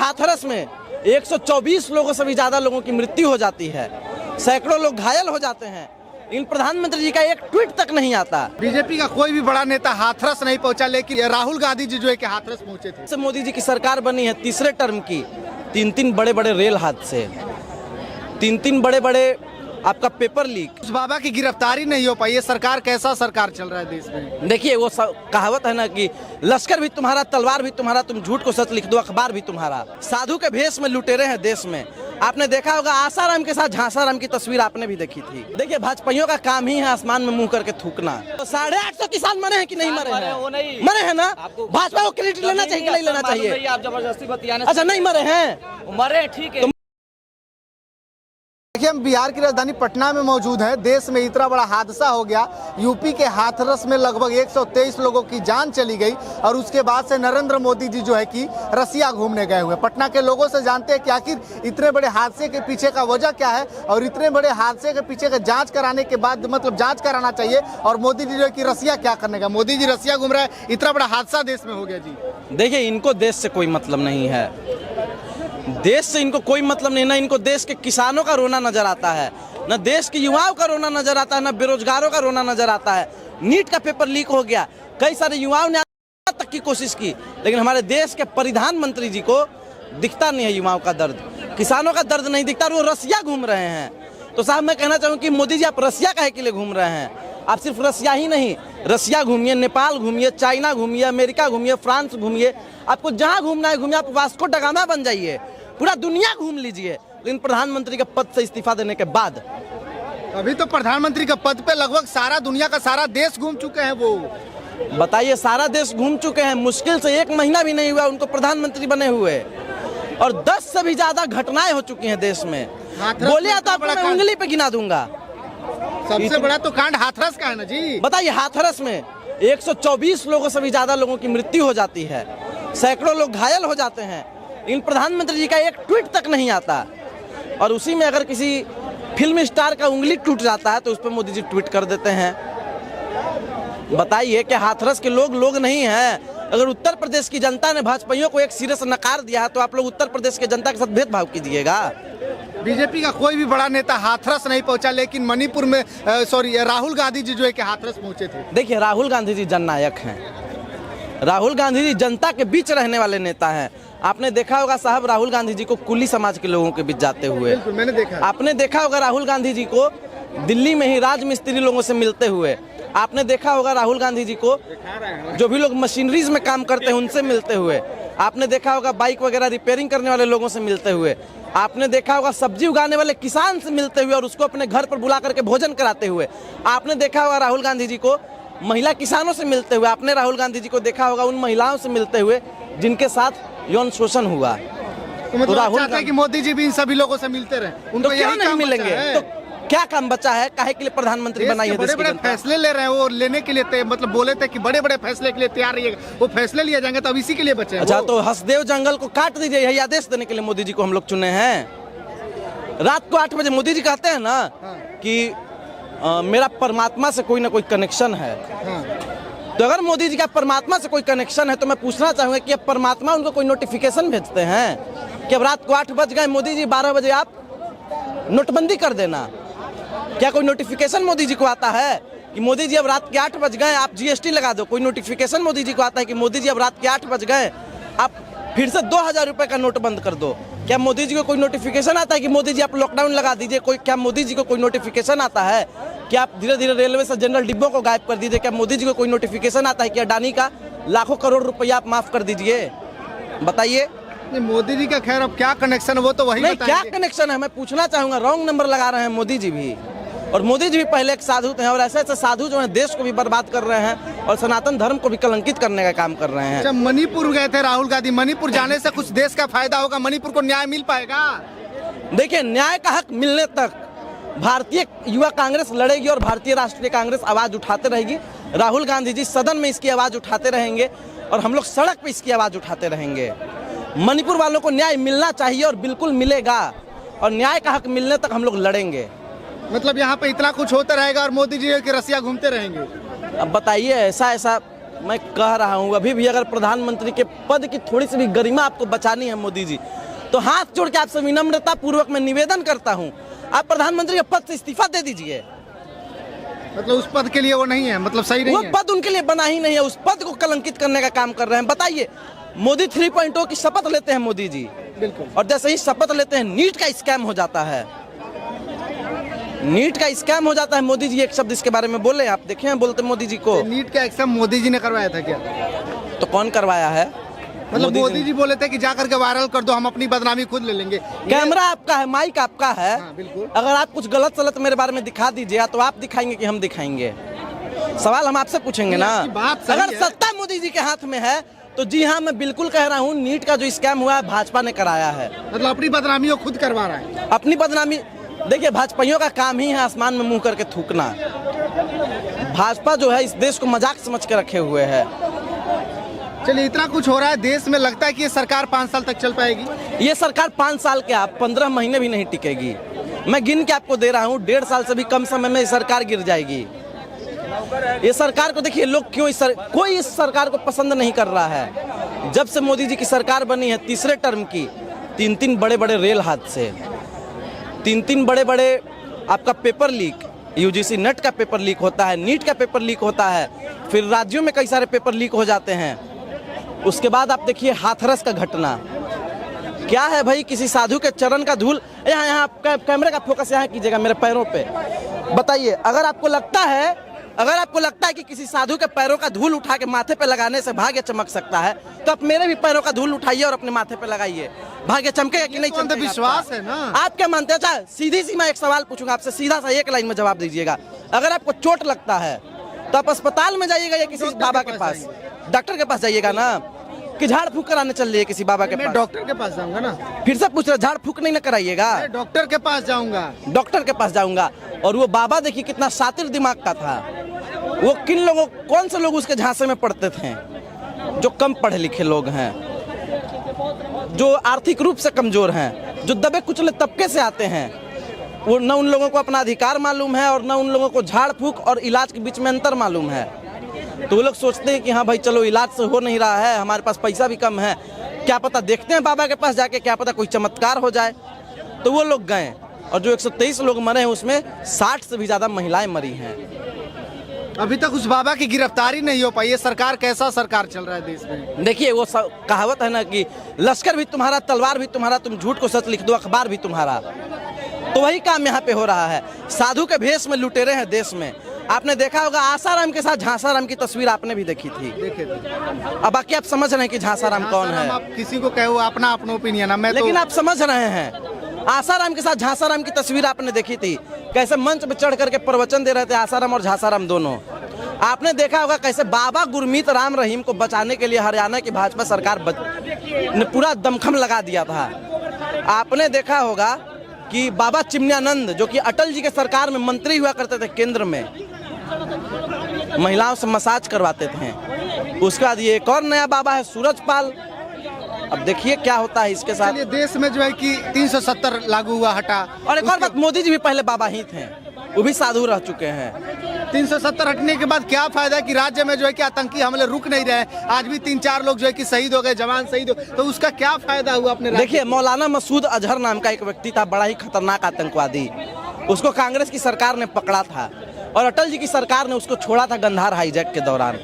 हाथरस में 124 लोगों से भी ज्यादा लोगों की मृत्यु हो जाती है, सैकड़ों लोग घायल हो जाते हैं। इन प्रधानमंत्री जी का एक ट्वीट तक नहीं आता। बीजेपी का कोई भी बड़ा नेता हाथरस नहीं पहुंचा, लेकिन राहुल गांधी जी जो है कि हाथरस पहुंचे थे। मोदी जी की सरकार बनी है तीसरे टर्म की, तीन बड़े बड़े रेल हादसे, तीन बड़े आपका पेपर लीक, उस बाबा की गिरफ्तारी नहीं हो पाई है। सरकार कैसा सरकार चल रहा है देश में? देखिए वो कहावत है ना कि लश्कर भी तुम्हारा, तलवार भी तुम्हारा, तुम झूठ को सच लिख दो, अखबार भी तुम्हारा। साधु के भेष में लुटेरे हैं देश में। आपने देखा होगा आसाराम के साथ झांसाराम की तस्वीर आपने भी देखी थी। देखिए भाजपाइयों का काम ही है आसमान में मुंह करके थूकना। तो 850 किसान मरे हैं कि नहीं मरे हैं? वो नहीं मरे हैं ना। भाजपा को क्रेडिट लेना चाहिए कि नहीं लेना चाहिए? आप जबरदस्ती बतियाने। अच्छा नहीं मरे हैं, मरे ठीक है। देखिए, हम बिहार की राजधानी पटना में मौजूद हैं। देश में इतना बड़ा हादसा हो गया, यूपी के हाथरस में लगभग 123 लोगों की जान चली गई और उसके बाद से नरेंद्र मोदी जी जो है कि रसिया घूमने गए हुए। पटना के लोगों से जानते हैं कि आखिर इतने बड़े हादसे के पीछे का वजह क्या है और इतने बड़े हादसे के पीछे का जांच कराने के बाद मतलब जांच कराना चाहिए और मोदी जी जो है कि रसिया क्या करने का। मोदी जी रसिया घूम रहे हैं, इतना बड़ा हादसा देश में हो गया जी। देखिए इनको देश से कोई मतलब नहीं है, देश से इनको कोई मतलब नहीं। ना इनको देश के किसानों का रोना नजर आता है, न देश के युवाओं का रोना नजर आता है, न बेरोजगारों का रोना नजर आता है। नीट का पेपर लीक हो गया, कई सारे युवाओं ने तक की कोशिश की, लेकिन हमारे देश के प्रधानमंत्री जी को दिखता नहीं है युवाओं का दर्द, किसानों का दर्द नहीं दिखता, वो रसिया घूम रहे हैं। तो साहब मैं कहना चाहूँ कि मोदी जी आप रसिया काहे के लिए घूम रहे हैं? आप सिर्फ रसिया ही नहीं, रसिया घूमिए, नेपाल घूमिए, चाइना घूमिए, अमेरिका घूमिए, फ्रांस घूमिए, आपको जहाँ घूमना है घूमिए। आप वास्को ड गामा बन जाइए, पूरा दुनिया घूम लीजिए, लेकिन प्रधानमंत्री के पद से इस्तीफा देने के बाद। अभी तो प्रधानमंत्री के पद पे लगभग सारा दुनिया का सारा देश घूम चुके हैं वो। बताइए, सारा देश घूम चुके हैं, मुश्किल से 1 महीना भी नहीं हुआ उनको प्रधानमंत्री बने हुए, और 10 से भी ज्यादा घटनाएं हो चुकी हैं देश में। बोलिए तो आपको मैं उंगली पे गिना दूंगा। सबसे बड़ा तो कांड हाथरस का है ना जी। बताइए, हाथरस में 124 लोगों से भी ज्यादा लोगों की मृत्यु हो जाती है, सैकड़ों लोग घायल हो जाते हैं। इन प्रधानमंत्री जी का एक ट्वीट तक नहीं आता, और उसी में अगर किसी फिल्म स्टार का उंगली टूट जाता है तो उस पर मोदी जी ट्वीट कर देते हैं। बताइए कि हाथरस के लोग नहीं हैं। अगर उत्तर प्रदेश की जनता ने भाजपाइयों को एक सिरे से नकार दिया है तो आप लोग उत्तर प्रदेश के जनता के साथ भेदभाव कीजिएगा। बीजेपी का कोई भी बड़ा नेता हाथरस नहीं पहुंचा, लेकिन मणिपुर में राहुल गांधी जी जो है कि हाथरस पहुंचे थे। देखिए राहुल गांधी जी जननायक हैं, राहुल गांधी जी जनता के बीच रहने वाले नेता हैं। आपने देखा होगा साहब राहुल गांधी जी को कुली समाज के लोगों के बीच जाते हुए, मैंने देखा। आपने देखा होगा राहुल गांधी जी को दिल्ली में ही राजमिस्त्री लोगों से मिलते हुए, आपने देखा होगा राहुल गांधी जी को जो भी लोग मशीनरीज में काम करते हैं उनसे मिलते हुए, आपने देखा होगा बाइक वगैरह रिपेयरिंग करने वाले लोगों से मिलते हुए, आपने देखा होगा सब्जी उगाने वाले किसान से मिलते हुए और उसको अपने घर पर बुला करके भोजन कराते हुए, आपने देखा होगा राहुल गांधी जी को महिला किसानों से मिलते हुए, आपने राहुल गांधी जी को देखा होगा उन महिलाओं से मिलते हुए जिनके साथ यौन शोषण हुआ। तो मतलब राहुल चाहते हैं कि मोदी जी भी इन सभी लोगों से मिलते रहे, उनको तो क्यों नहीं मिलेंगे? तो क्या काम बचा है? काहे के लिए प्रधानमंत्री बनाई है? बड़े-बड़े फैसले ले रहे हैं, वो लेने के लिए मतलब बोले थे कि बड़े-बड़े फैसले के लिए तैयार रहिएगा, वो फैसले लिए जाएंगे तो अब इसी के लिए बचे हैं। अच्छा तो हसदेव जंगल को काट दीजिए, यही आदेश देने के लिए मोदी जी को हम लोग चुने हैं। रात को 8 बजे मोदी जी कहते हैं ना कि मेरा परमात्मा से कोई ना कोई कनेक्शन है। तो अगर मोदी जी का परमात्मा से कोई कनेक्शन है तो मैं पूछना चाहूंगा कि अब परमात्मा उनको कोई नोटिफिकेशन भेजते हैं कि अब रात को 8 बज गए मोदी जी, 12 बजे आप नोटबंदी कर देना? क्या कोई नोटिफिकेशन मोदी जी को आता है कि मोदी जी अब रात के 8 बज गए आप जीएसटी लगा दो? कोई नोटिफिकेशन मोदी जी को आता है कि मोदी जी अब रात के 8 बज गए आप फिर से 2000 रुपए का नोट बंद कर दो? क्या मोदी जी को कोई नोटिफिकेशन आता है कि मोदी जी आप लॉकडाउन लगा दीजिए? क्या मोदी जी को कोई नोटिफिकेशन आता है कि आप धीरे धीरे रेलवे से जनरल डिब्बों को गायब कर दीजिए? क्या मोदी जी को कोई नोटिफिकेशन आता है कि अडानी का लाखों करोड़ रुपया आप माफ कर दीजिए? बताइए। मोदी जी का खैर अब क्या कनेक्शन है वो तो वही नहीं, क्या कनेक्शन है मैं पूछना चाहूंगा। रॉन्ग नंबर लगा रहे हैं मोदी जी भी, और मोदी जी भी पहले एक साधु थे, और ऐसे साधु जो है देश को भी बर्बाद कर रहे हैं और सनातन धर्म को भी कलंकित करने का काम कर रहे हैं। जब मणिपुर गए थे राहुल गांधी, मणिपुर जाने से कुछ देश का फायदा होगा? मणिपुर को न्याय मिल पाएगा? देखिए न्याय का हक मिलने तक भारतीय युवा कांग्रेस लड़ेगी और भारतीय राष्ट्रीय कांग्रेस आवाज उठाते रहेगी। राहुल गांधी जी सदन में इसकी आवाज उठाते रहेंगे और हम लोग सड़क पे इसकी आवाज उठाते रहेंगे। मणिपुर वालों को न्याय मिलना चाहिए और बिल्कुल मिलेगा, और न्याय का हक मिलने तक हम लोग लड़ेंगे। मतलब यहाँ पे इतना कुछ होता रहेगा और मोदी जी की रसिया घूमते रहेंगे? अब बताइए, ऐसा मैं कह रहा हूँ अभी भी अगर प्रधानमंत्री के पद की थोड़ी सी भी गरिमा आपको बचानी है मोदी जी, तो हाथ जोड़ के आपसे विनम्रता पूर्वक मैं निवेदन करता हूँ, आप प्रधानमंत्री के पद से इस्तीफा दे दीजिए। मतलब उस पद के लिए वो नहीं है, मतलब सही नहीं वो है। पद उनके लिए बना ही नहीं है, उस पद को कलंकित करने का काम कर रहे हैं। बताइए, मोदी 3.0 की शपथ लेते हैं मोदी जी, बिल्कुल, और जैसे ही शपथ लेते हैं नीट का स्कैम हो जाता है। नीट का स्कैम हो जाता है। मोदी जी एक शब्द इसके बारे में बोले, आप देखे हैं बोलते मोदी जी को? नीट का एग्जाम मोदी जी ने करवाया था क्या? तो कौन करवाया है? मतलब मोदी जी बोले थे कि जा करके वायरल कर दो, हम अपनी बदनामी खुद ले लेंगे। कैमरा आपका है, माइक आपका है। हाँ, बिल्कुल। अगर आप कुछ गलत सलत मेरे बारे में दिखा दीजिए, तो आप दिखाएंगे कि हम दिखाएंगे? सवाल हम आपसे पूछेंगे ना। बात सही अगर है। सत्ता मोदी जी के हाथ में है तो जी हाँ, मैं बिल्कुल कह रहा हूँ नीट का जो स्कैम हुआ है भाजपा ने कराया है। मतलब अपनी बदनामी वो खुद करवा रहा है। अपनी बदनामी, देखिए भाजपाइयों का काम ही है आसमान में मुंह करके थूकना। भाजपा जो है इस देश को मजाक समझ के रखे हुए है। चलिए, इतना कुछ हो रहा है देश में, लगता है कि ये सरकार 5 साल तक चल पाएगी? ये सरकार 5 साल के आप 15 महीने भी नहीं टिकेगी। मैं गिन के आपको दे रहा हूँ, 1.5 साल से भी कम समय में ये सरकार गिर जाएगी। ये सरकार को देखिए, लोग क्यों कोई इस सरकार को पसंद नहीं कर रहा है। जब से मोदी जी की सरकार बनी है, तीसरे टर्म की, 3 बड़े बड़े रेल हादसे, 3 बड़े बड़े आपका पेपर लीक, यूजीसी नेट का पेपर लीक होता है, नीट का पेपर लीक होता है, फिर राज्यों में कई सारे पेपर लीक हो जाते हैं। उसके बाद आप देखिए हाथरस का घटना, क्या है भाई, किसी साधु के चरण का धूल। यहाँ कैमरे का फोकस यहाँ कीजिएगा मेरे पैरों पे। बताइए, अगर आपको लगता है कि किसी साधु के पैरों का धूल उठा के माथे पे लगाने से भाग्य चमक सकता है, तो आप मेरे भी पैरों का धूल उठाइए और अपने माथे पे लगाइए, भाग्य चमकेगा कि नहीं चमकेगा? विश्वास है ना। आप क्या मानते हैं? अच्छा, सीधी सी मैं एक सवाल पूछूंगा आपसे, सीधा सा एक लाइन में जवाब दीजिएगा। अगर आपको चोट लगता है तो आप अस्पताल में जाइएगा या किसी बाबा के पास, डॉक्टर के पास जाइएगा ना, कि झाड़ फूक कराने चल रही है किसी बाबा के पास? डॉक्टर के पास जाऊंगा ना। फिर से पूछ रहे, झाड़ फूक नहीं ना कराइएगा? डॉक्टर के पास जाऊंगा। डॉक्टर के पास जाऊंगा। और वो बाबा देखिए कितना शातिर दिमाग का था। वो कौन से लोग उसके झांसे में पड़ते थे? जो कम पढ़े लिखे लोग हैं, जो आर्थिक रूप से कमजोर हैं, जो दबे कुचले तबके से आते हैं। वो न उन लोगों को अपना अधिकार मालूम है और न उन लोगों को झाड़ फूक और इलाज के बीच में अंतर मालूम है। तो वो लोग सोचते हैं कि हाँ भाई चलो, इलाज से हो नहीं रहा है, हमारे पास पैसा भी कम है, क्या पता देखते हैं बाबा के पास जाके, क्या पता कोई चमत्कार हो जाए। तो वो लोग गए, और जो 123 लोग मरे हैं उसमें 60 से भी ज़्यादा महिलाएं मरी हैं। अभी तक उस बाबा की गिरफ्तारी नहीं हो पाई। ये सरकार, कैसा सरकार चल रहा है देश में? देखिए, वो कहावत है ना कि लश्कर भी तुम्हारा, तलवार भी तुम्हारा, तुम झूठ को सच लिख दो, अखबार भी तुम्हारा। तो वही काम यहाँ पे हो रहा है। साधु के भेष में लुटेरे हैं देश में। आपने देखा होगा आसाराम के साथ झांसाराम की तस्वीर आपने भी देखी थी। देखे थे। अब बाकी आप समझ रहे हैं कि झांसाराम कौन है। आप किसी को कहे, वो अपना ओपिनियन है, मैं लेकिन आप समझ रहे हैं, आसाराम के साथ झांसाराम की तस्वीर आपने देखी थी, कैसे मंच पे चढ़ करके प्रवचन दे रहे थे आसाराम और झांसाराम दोनों। आपने देखा होगा कैसे बाबा गुरमीत राम रहीम को बचाने के लिए हरियाणा की भाजपा सरकार ने पूरा दमखम लगा दिया था। आपने देखा होगा कि बाबा चिमन्यानंद, जो कि अटल जी के सरकार में मंत्री हुआ करते थे केंद्र में, महिलाओं से मसाज करवाते थे। उसके बाद ये एक और नया बाबा है सूरजपाल। अब देखिए क्या होता है इसके साथ। देश में जो है कि 370 लागू हुआ, हटा। और एक और बात, मोदी जी भी पहले बाबा ही थे, वो भी साधु रह चुके हैं। 370 हटने के बाद क्या फायदा कि राज्य में जो है कि आतंकी हमले रुक नहीं रहे। आज भी 3-4 लोग जो है कि शहीद हो गए, जवान शहीद हो, तो उसका क्या फायदा हुआ अपने? देखिए, मौलाना मसूद अजहर नाम का एक व्यक्ति था, बड़ा ही खतरनाक आतंकवादी। उसको कांग्रेस की सरकार ने पकड़ा था और अटल जी की सरकार ने उसको छोड़ा था गंधार हाईजैक के दौरान।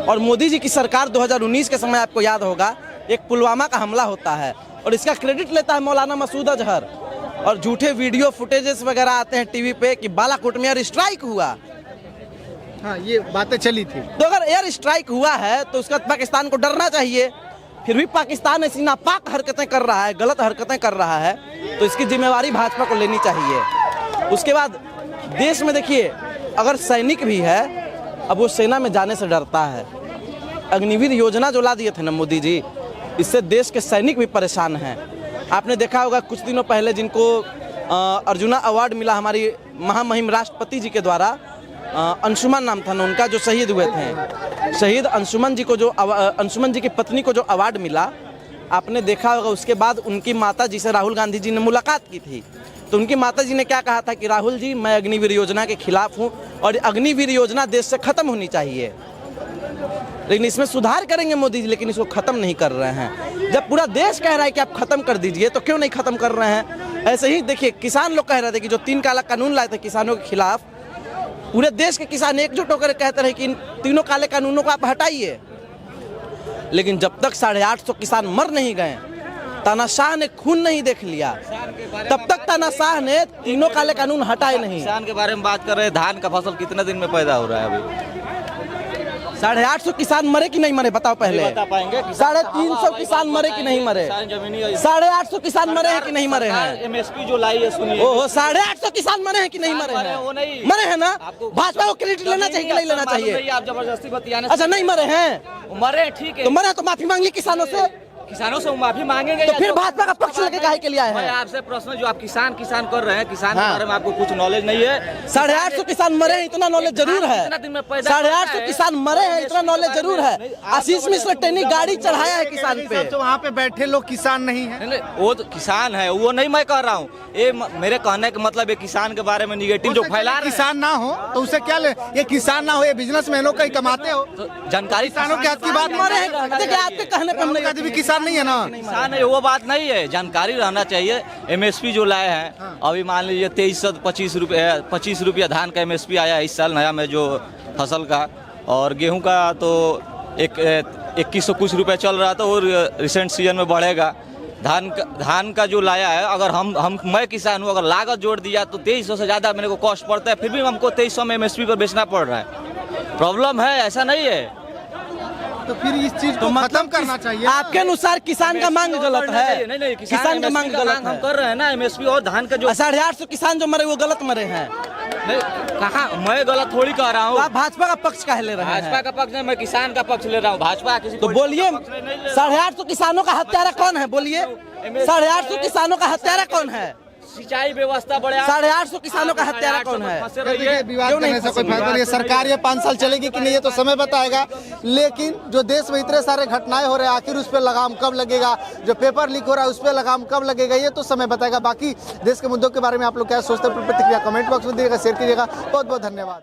और मोदी जी की सरकार 2019 के समय, आपको याद होगा, एक पुलवामा का हमला होता है और इसका क्रेडिट लेता है मौलाना मसूद अजहर। और झूठे वीडियो फुटेजेस वगैरह आते हैं टीवी पे कि बालाकोट में एयर स्ट्राइक हुआ। हाँ, ये बातें चली थी। तो अगर एयर स्ट्राइक हुआ है तो उसका पाकिस्तान को डरना चाहिए। फिर भी पाकिस्तान ऐसी नापाक हरकतें कर रहा है, गलत हरकतें कर रहा है, तो इसकी जिम्मेवारी भाजपा को लेनी चाहिए। उसके बाद देश में देखिए, अगर सैनिक भी है, अब वो सेना में जाने से डरता है। अग्निवीर योजना जो ला दिए थे ना मोदी जी, इससे देश के सैनिक भी परेशान हैं। आपने देखा होगा कुछ दिनों पहले जिनको अर्जुना अवार्ड मिला हमारी महामहिम राष्ट्रपति जी के द्वारा, अंशुमन नाम था ना उनका, जो शहीद हुए थे। शहीद अंशुमन जी को जो अंशुमन जी की पत्नी को जो अवार्ड मिला, आपने देखा होगा उसके बाद उनकी माता जी से राहुल गांधी जी ने मुलाकात की थी। तो उनकी माता जी ने क्या कहा था कि राहुल जी, मैं अग्निवीर योजना के खिलाफ हूँ और अग्निवीर योजना देश से खत्म होनी चाहिए। लेकिन इसमें सुधार करेंगे मोदी जी, लेकिन इसको ख़त्म नहीं कर रहे हैं। जब पूरा देश कह रहा है कि आप ख़त्म कर दीजिए तो क्यों नहीं ख़त्म कर रहे हैं? ऐसे ही देखिए, किसान लोग कह रहे थे कि जो 3 काला कानून लाए थे किसानों के खिलाफ, पूरे देश के किसान एकजुट होकर कहते रहे कि इन 3 काले कानूनों को आप हटाइए। लेकिन जब तक 850 किसान मर नहीं गए, तानाशाह ने खून नहीं देख लिया, तब तक तानाशाह ने 3 काले कानून हटाए नहीं। किसान के बारे में बात कर रहे हैं, धान का फसल कितने दिन में पैदा हो रहा है अभी? 850 किसान मरे कि नहीं मरे बताओ पहले? बता पाएंगे? 350 किसान मरे कि नहीं मरे? 850 किसान मरे हैं कि नहीं मरे हैं? एमएसपी जो लाई है सुनिए। ओहो, 850 किसान मरे हैं कि नहीं मरे हैं? वो नहीं मरे हैं ना? भाजपा को क्रेडिट लेना चाहिए कि नहीं लेना चाहिए? आप जबरदस्ती बतियाने। अच्छा, नहीं मरे हैं, मरे ठीक है, तो मरे तो माफी मांगिए किसानों से। किसानों से माफी मांगेंगे तो फिर भाजपा का पक्ष लेके काहे के लिए आए मैं हैं? आपसे प्रश्न, जो आप किसान कर रहे हैं, किसान हाँ। के बारे में आपको कुछ नॉलेज नहीं है। 850 किसान मरे हैं, इतना नॉलेज जरूर है। 850 किसान मरे हैं, इतना नॉलेज जरूर है। आशीष मिश्र टेनी गाड़ी चढ़ाया है किसान पे। तो वहाँ पे बैठे लोग किसान नहीं है। नहीं, वो तो किसान है, वो नहीं मैं कह रहा हूँ। ये मेरे कहने का मतलब है किसान के बारे में निगेटिव जो फैला रहे हैं। किसान ना हो तो उसे क्या ले, ये किसान ना हो, ये बिजनेसमैनों का ही कमाते हो। तो जानकारी किसानों के हाथ की बात मरे हैं, देखिए आपके कहने पे हम नहीं कहते भी किसान नहीं है ना। नहीं, वो बात नहीं है, जानकारी रहना चाहिए। एमएसपी जो लाए हैं, अभी मान लीजिए 2325 रुपया धान का एमएसपी आया है इस साल नया में जो फसल का, और गेहूं का तो 2100 कुछ रुपया चल रहा था, और रिसेंट सीजन में बढ़ेगा। धान का जो लाया है, अगर मैं किसान हूँ, अगर लागत जोड़ दिया तो 2300 से ज़्यादा मेरे को कॉस्ट पड़ता है, फिर भी हमको 2300 में एमएसपी पर बेचना पड़ रहा है। प्रॉब्लम है, ऐसा नहीं है। तो फिर इस चीज को खत्म करना चाहिए। आपके अनुसार किसान का मांग गलत है? नहीं, किसान का मांग गलत हम है। कर रहे हैं ना एमएसपी और धान का जो 850 किसान जो मरे वो गलत मरे हैं। कहाँ मैं गलत थोड़ी कह रहा हूँ। आप भाजपा का पक्ष काहे ले रहे हैं? भाजपा का पक्ष नहीं, मैं किसान का पक्ष ले रहा हूँ। भाजपा किसी तो बोलिए, 850 किसानों का हत्यारा कौन है? बोलिए, 850 किसानों का हत्यारा कौन है? सिंचाई व्यवस्था बढ़े। 850 किसानों का हत्यारा कौन है? विवाद करने से कोई फायदा नहीं है। सरकार ये 5 साल चलेगी कि नहीं ये तो समय बताएगा, लेकिन जो देश में इतने सारे घटनाएं हो रहे हैं, आखिर उस पर लगाम कब लगेगा? जो पेपर लीक हो रहा है उस पर लगाम कब लगेगा, ये तो समय बताएगा। बाकी देश के मुद्दों के बारे में आप लोग क्या सोचते हैं? प्रतिक्रिया कमेंट बॉक्स में दीजिएगा, शेयर कीजिएगा। बहुत बहुत धन्यवाद।